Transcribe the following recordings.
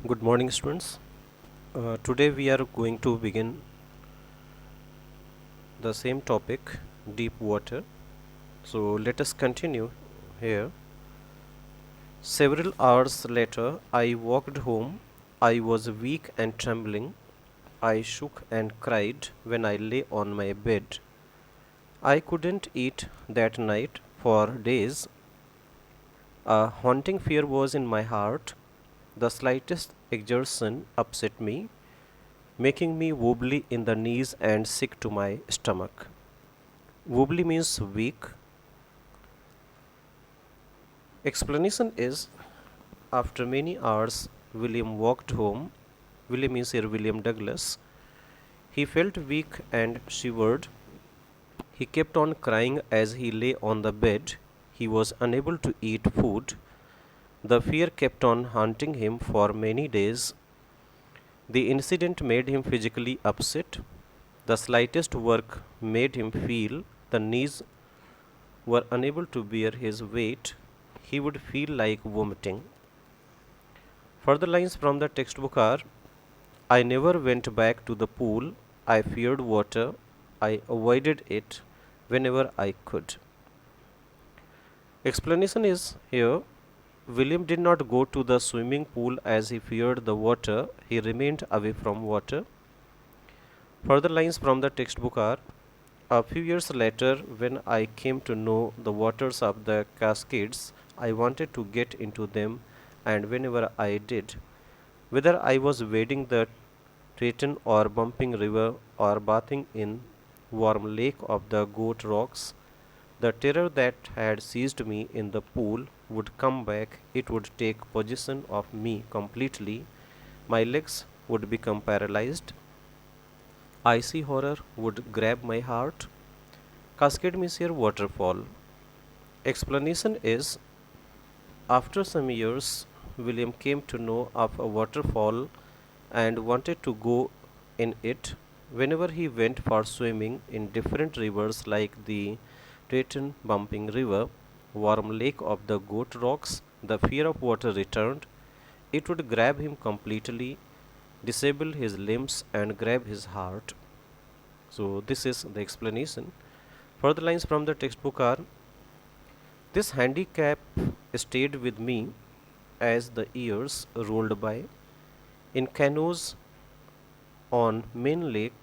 Good morning, students. Today we are going to begin the same topic, deep water. So let us continue here. Several hours later, I walked home. I was weak and trembling. I shook and cried when I lay on my bed. I couldn't eat that night for days. A haunting fear was in my heart. The slightest exertion upset me, making me wobbly in the knees and sick to my stomach. Wobbly means weak. Explanation is after many hours, William walked home. William is here William Douglas. He felt weak and shivered. He kept on crying as he lay on the bed. He was unable to eat food. The fear kept on haunting him for many days. The incident made him physically upset. The slightest work made him feel the knees were unable to bear his weight. He would feel like vomiting. Further lines from the textbook are I never went back to the pool. I feared water. I avoided it whenever I could. Explanation is here William did not go to the swimming pool as he feared the water. He remained away from water. Further lines from the textbook are a few years later, when I came to know the waters of the Cascades, I wanted to get into them, and whenever I did, whether I was wading the Triton or bumping river or bathing in warm lake of the goat rocks, the terror that had seized me in the pool would come back. It would take possession of me completely. My legs would become paralyzed. Icy horror would grab my heart. Cascade means here waterfall. Explanation is after some years, William came to know of a waterfall and wanted to go in it. Whenever he went for swimming in different rivers like the Triton Bumping River, warm lake of the Goat Rocks, the fear of water returned. It would grab him completely, disable his limbs, and grab his heart. So, this is the explanation. Further lines from the textbook are this handicap stayed with me as the years rolled by. In canoes on Main Lake,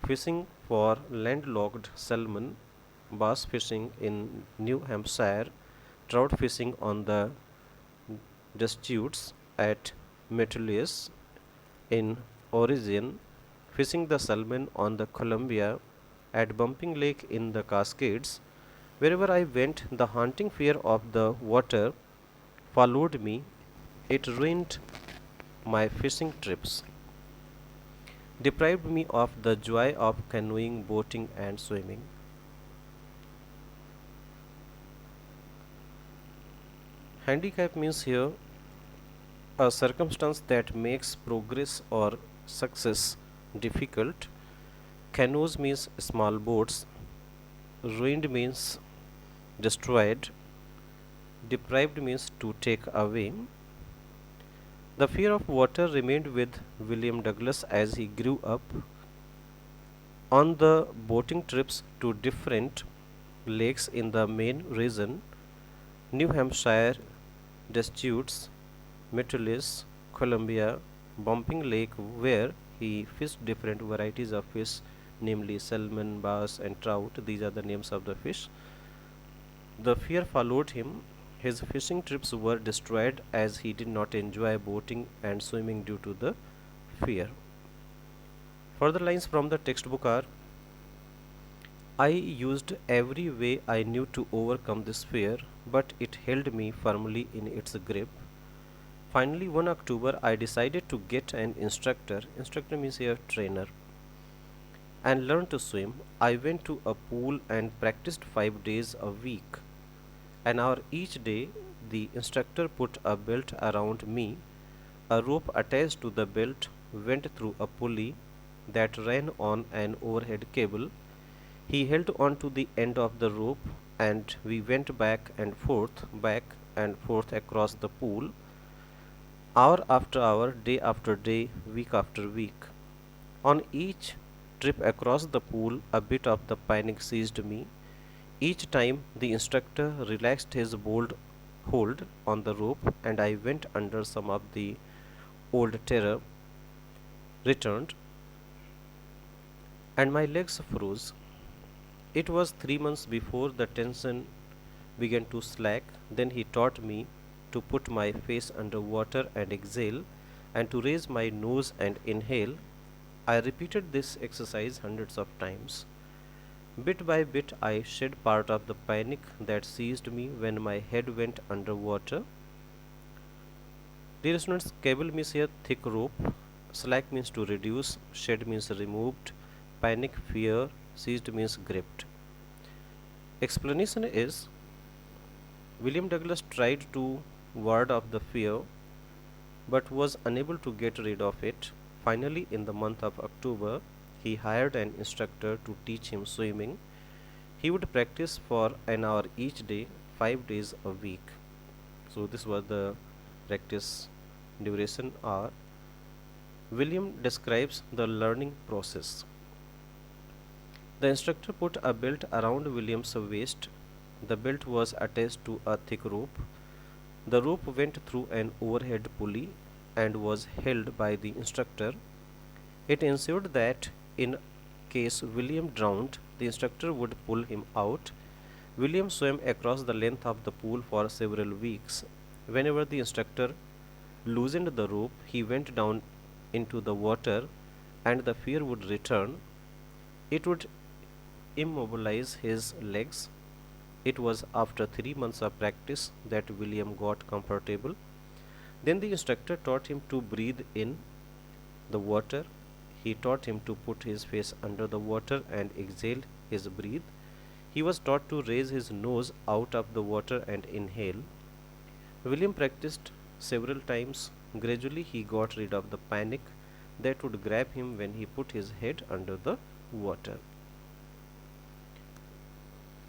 fishing for landlocked salmon, bass fishing in New Hampshire, trout fishing on the Deschutes at Metolius in Oregon, fishing the salmon on the Columbia at Bumping Lake in the Cascades. Wherever I went, the haunting fear of the water followed me. It ruined my fishing trips, deprived me of the joy of canoeing, boating, and swimming. Handicap means here a circumstance that makes progress or success difficult. Canoes means small boats. Ruined means destroyed. Deprived means to take away. The fear of water remained with William Douglas as he grew up. On the boating trips to different lakes in the main region, New Hampshire, Deschutes, Metolius, Columbia, Bumping Lake, where he fished different varieties of fish, namely salmon, bass, and trout. These are the names of the fish. The fear followed him. His fishing trips were destroyed as he did not enjoy boating and swimming due to the fear. Further lines from the textbook are I used every way I knew to overcome this fear, but it held me firmly in its grip. Finally, one October, I decided to get an instructor. Instructor means a trainer, and learn to swim. I went to a pool and practiced 5 days a week. An hour each day, the instructor put a belt around me. A rope attached to the belt went through a pulley that ran on an overhead cable. He held on to the end of the rope, and we went back and forth across the pool. hour after hour, day after day, week after week. On each trip across the pool, a bit of the panic seized me. Each time the instructor relaxed his bold hold on the rope and I went under, some of the old terror returned and my legs froze. It was 3 months before the tension began to slack. Then he taught me to put my face under water and exhale, and to raise my nose and inhale. I repeated this exercise hundreds of times. Bit by bit, I shed part of the panic that seized me when my head went under water. Dear students, cable means here thick rope, slack means to reduce, shed means removed, panic, fear, seized means gripped. Explanation is William Douglas tried to ward off the fear but was unable to get rid of it. Finally, in the month of October, he hired an instructor to teach him swimming. He would practice for an hour each day, 5 days a week. So, this was the practice duration hour. William describes the learning process. The instructor put a belt around William's waist. The belt was attached to a thick rope. The rope went through an overhead pulley and was held by the instructor. It ensured that in case William drowned, the instructor would pull him out. William swam across the length of the pool for several weeks. Whenever the instructor loosened the rope, he went down into the water and the fear would return. It would immobilize his legs. It was after 3 months of practice that William got comfortable. Then the instructor taught him to breathe in the water. He taught him to put his face under the water and exhale his breath. He was taught to raise his nose out of the water and inhale. William practiced several times. Gradually, he got rid of the panic that would grab him when he put his head under the water.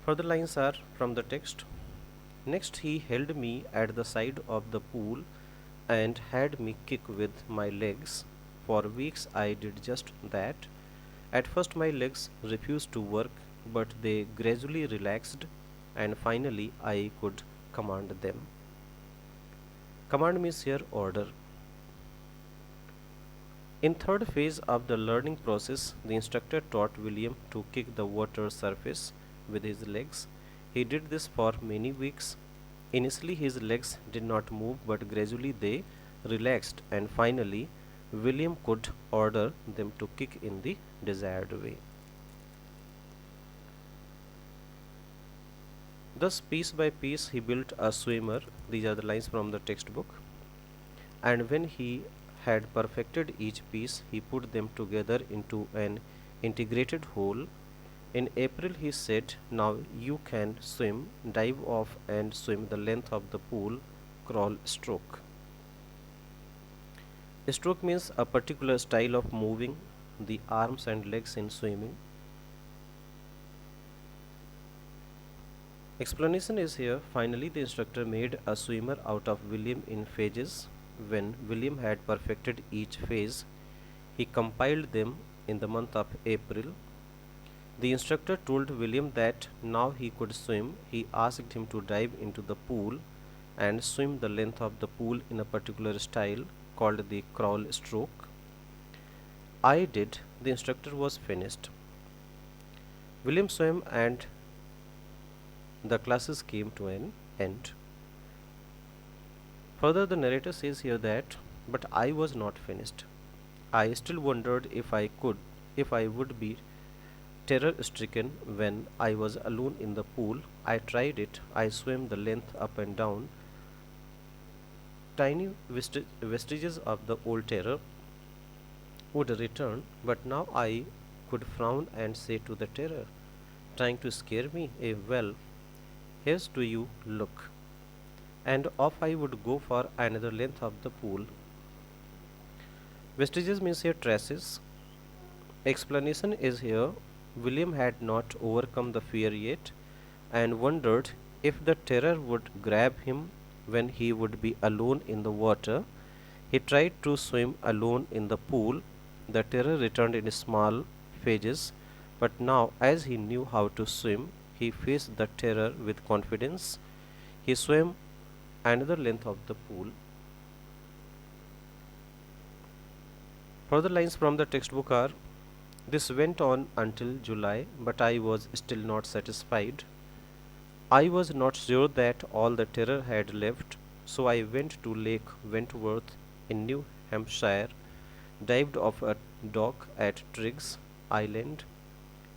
Further lines are from the text. Next, he held me at the side of the pool and had me kick with my legs. For weeks, I did just that. At first, my legs refused to work, but they gradually relaxed, and finally, I could command them. Command means here order. In third phase of the learning process, the instructor taught William to kick the water surface with his legs. He did this for many weeks. Initially, his legs did not move, but gradually they relaxed, and finally, William could order them to kick in the desired way. Thus, piece by piece, he built a swimmer. These are the lines from the textbook. And when he had perfected each piece, he put them together into an integrated whole. In April, he said, "Now you can swim, dive off, and swim the length of the pool, crawl, stroke." Stroke means a particular style of moving the arms and legs in swimming. Explanation is here. Finally, the instructor made a swimmer out of William in phases. When William had perfected each phase, he compiled them in the month of April. The instructor told William that now he could swim. He asked him to dive into the pool and swim the length of the pool in a particular style called the crawl stroke. I did. The instructor was finished. William swam and the classes came to an end. Further, the narrator says here that, but I was not finished. I still wondered if I would be terror stricken when I was alone in the pool. I tried it. I swam the length up and down. Tiny vestiges of the old terror would return, but now I could frown and say to the terror, trying to scare me, well, here's to you, look. And off I would go for another length of the pool. Vestiges means here traces. Explanation is here. William had not overcome the fear yet and wondered if the terror would grab him when he would be alone in the water. He tried to swim alone in the pool. The terror returned in small phases, but now, as he knew how to swim, he faced the terror with confidence. He swam another length of the pool. Further lines from the textbook are: This went on until July, but I was still not satisfied. I was not sure that all the terror had left, so I went to Lake Wentworth in New Hampshire, dived off a dock at Triggs Island,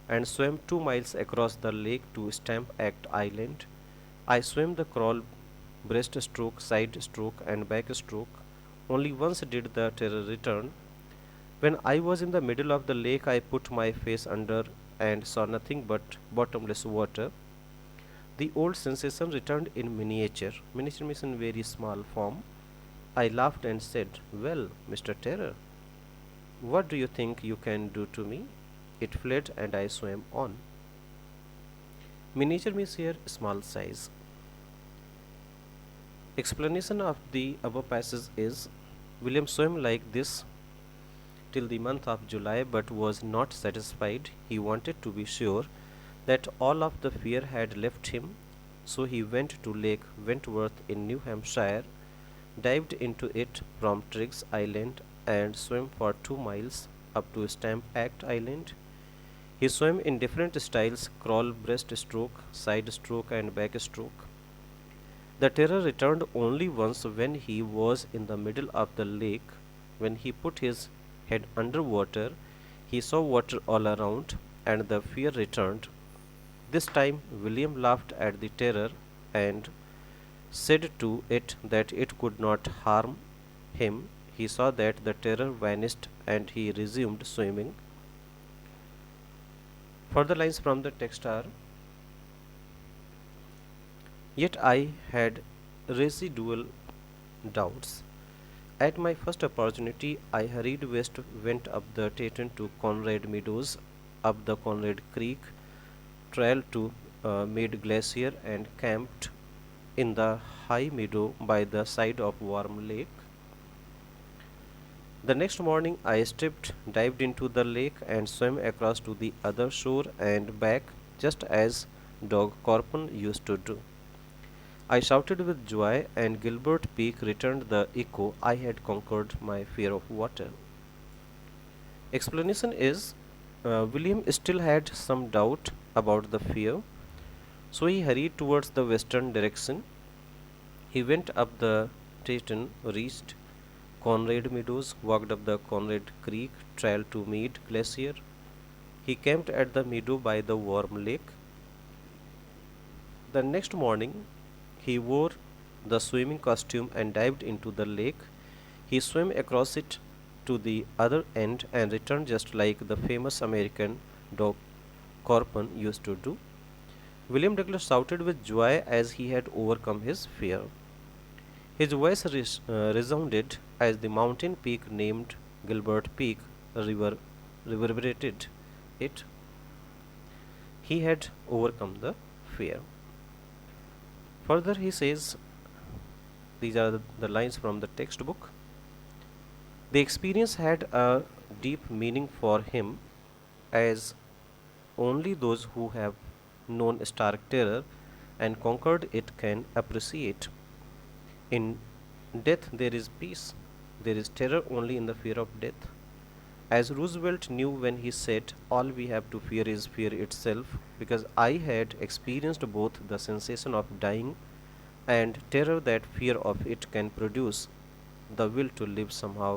and swam 2 miles across the lake to Stamp Act Island. I swam the crawl, breaststroke, side stroke, and backstroke. Only once did the terror return. When I was in the middle of the lake, I put my face under and saw nothing but bottomless water. The old sensation returned in miniature. Miniature means in very small form. I laughed and said, "Well, Mr. Terror, what do you think you can do to me?" It fled and I swam on. Miniature means here small size. Explanation of the above passage is: William swam like this till the month of July but was not satisfied. He wanted to be sure that all of the fear had left him, so he went to Lake Wentworth in New Hampshire, dived into it from Triggs Island, and swam for 2 miles up to Stamp Act Island. He swam in different styles: crawl, breaststroke, side stroke, and backstroke. The terror returned only once when he was in the middle of the lake. When he put his head under water, he saw water all around, and the fear returned. This time William laughed at the terror and said to it that it could not harm him. He saw that the terror vanished and he resumed swimming. Further lines from the text are: Yet I had residual doubts. At my first opportunity, I hurried west, went up the Teton to Conrad Meadows, up the Conrad Creek trail to Mead Glacier, and camped in the high meadow by the side of Warm Lake. The next morning, I stripped, dived into the lake, and swam across to the other shore and back, just as Dog Corpon used to do. I shouted with joy, and Gilbert Peak returned the echo. I had conquered my fear of water. Explanation is: William still had some doubt about the fear, so he hurried towards the western direction. He went up the Teton, reached Conrad Meadows, walked up the Conrad Creek trail to Mead Glacier. He camped at the meadow by the warm lake. The next morning, he wore the swimming costume and dived into the lake. He swam across it to the other end and returned just like the famous American dog Corpon used to do. William Douglas shouted with joy as he had overcome his fear. His voice resounded as the mountain peak named Gilbert Peak reverberated it. He had overcome the fear. Further, he says, these are the lines from the textbook: The experience had a deep meaning for him, as only those who have known stark terror and conquered it can appreciate. In death there is peace. There is terror only in the fear of death. As Roosevelt knew when he said, "All we have to fear is fear itself," because I had experienced both the sensation of dying and terror that fear of it can produce, the will to live somehow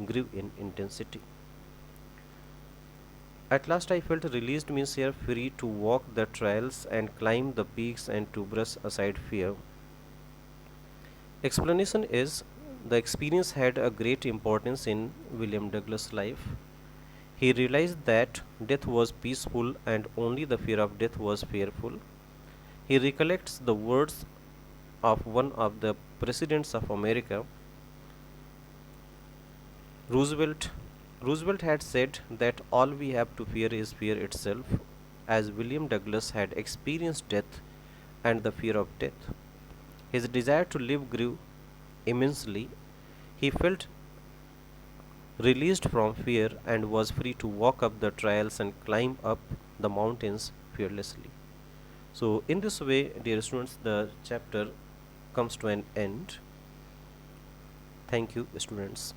grew in intensity. At last I felt released, means here free to walk the trails and climb the peaks and to brush aside fear. Explanation is: the experience had a great importance in William Douglas' life. He realized that death was peaceful and only the fear of death was fearful. He recollects the words of one of the presidents of America, Roosevelt. Roosevelt had said that all we have to fear is fear itself, as William Douglas had experienced death and the fear of death. His desire to live grew immensely. He felt released from fear, and was free to walk up the trails and climb up the mountains fearlessly. So, in this way, dear students, the chapter comes to an end. Thank you, students.